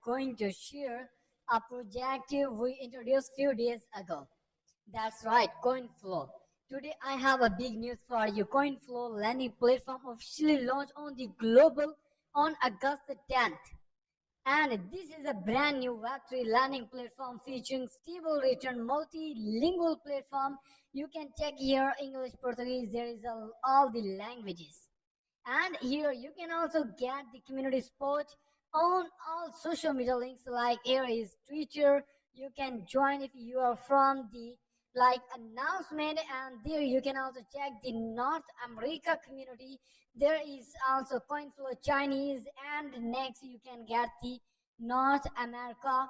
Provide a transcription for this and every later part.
going to share a project we introduced few days ago. That's right, CoinFlow. Today I have a big news for you. CoinFlow lending platform officially launched on the global on August 10th. And this is a brand new Web3 learning platform featuring stable return multilingual platform. You can check here English, Portuguese, there is all the languages. And here you can also get the community support on all social media links. Like here is Twitter. You can join if you are from the like announcement, and there you can also check the North America community. There is also CoinFlow Chinese, and next you can get the North America.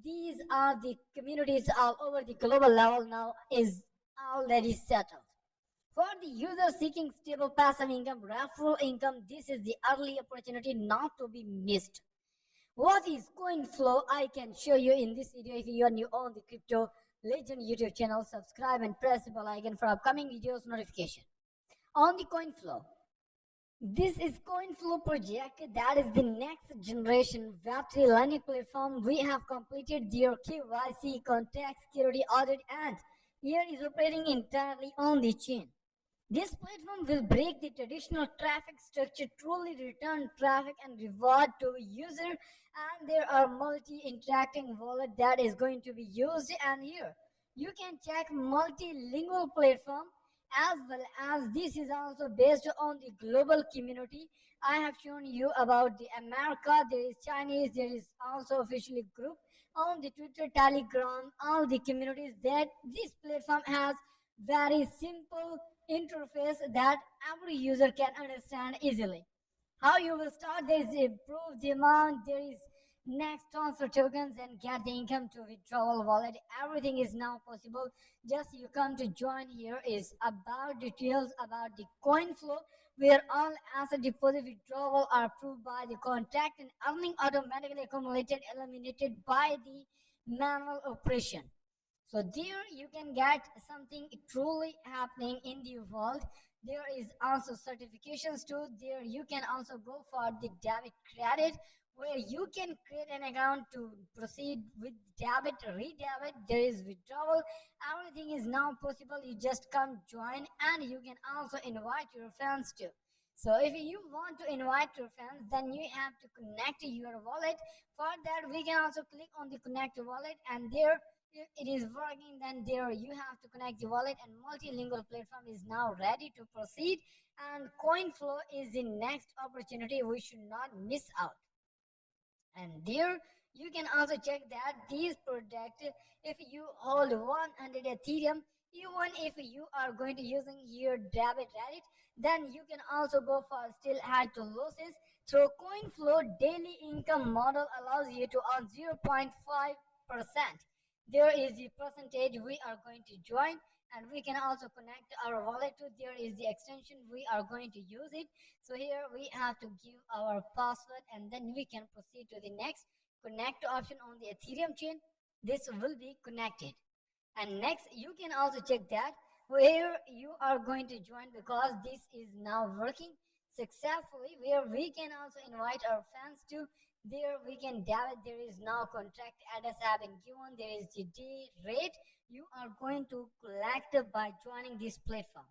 These are the communities all over the global level now is already settled. For the user seeking stable passive income, referral income, this is the early opportunity not to be missed. What is CoinFlow? I can show you in this video. If you are new on the Crypto Legend YouTube channel, subscribe and press the bell icon for upcoming videos notification. On the CoinFlow, this is CoinFlow project that is the next generation Web3 learning platform. We have completed their KYC, contact security audit, and here is operating entirely on the chain. This platform will break the traditional traffic structure, truly return traffic and reward to a user. And there are multi-interacting wallet that is going to be used. And here you can check multilingual platform as well as this is also based on the global community. I have shown you about the America. There is Chinese. There is also officially group on the Twitter, Telegram, all the communities that this platform has very simple interface that every user can understand easily. How you will start, there is improve the amount, there is next transfer tokens and get the income to withdrawal wallet. Everything is now possible. Just you come to join. Here is about details about the coin flow, where all asset deposit withdrawal are approved by the contract and earning automatically accumulated eliminated by the manual operation. So there you can get something truly happening in the world. There is also certifications too. There you can also go for the debit credit, where you can create an account to proceed with debit, redebit. There is withdrawal. Everything is now possible. You just come join, and you can also invite your friends too. So if you want to invite your friends, then you have to connect your wallet. For that, we can also click on the connect wallet, and there if it is working, then there you have to connect the wallet, and multilingual platform is now ready to proceed, and CoinFlow is the next opportunity we should not miss out. And there you can also check that these product, if you hold 100 Ethereum, even if you are going to using your debit Reddit, then you can also go for still add to losses through CoinFlow. Daily income model allows you to earn 0.5%. There is the percentage we are going to join, and we can also connect our wallet to. There is the extension we are going to use it. So here we have to give our password, and then we can proceed to the next connect option on the Ethereum chain. This will be connected, and next you can also check that where you are going to join, because this is now working successfully, where we can also invite our fans to. There we can debit. There is now contract address have been given. There is the day rate you are going to collect by joining this platform.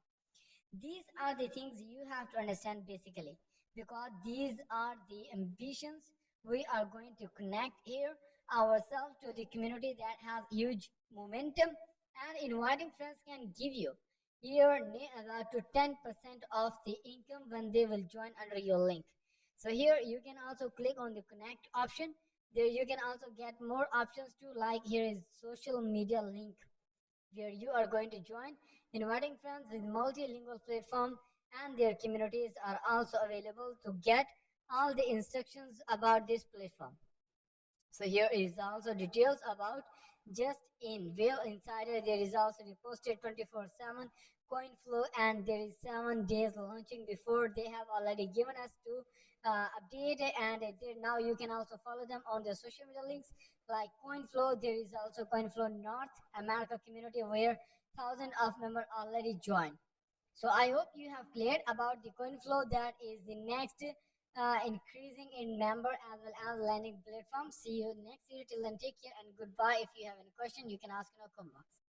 These are the things you have to understand basically, because these are the ambitions we are going to connect here ourselves to the community that has huge momentum, and inviting friends can give you here to 10% of the income when they will join under your link. So here you can also click on the connect option. There you can also get more options too, like here is social media link, where you are going to join. Inviting friends with multilingual platform and their communities are also available to get all the instructions about this platform. So here is also details about just in Whale Insider. There is also the posted 24/7 coin flow, and there is 7 days launching before. They have already given us to update, and now you can also follow them on their social media links like CoinFlow. There is also CoinFlow North America community, where thousands of members already joined. So I hope you have cleared about the CoinFlow. That is the next increasing in member as well as lending platform. See you next year. Till then, take care and goodbye. If you have any question, you can ask in our comment box.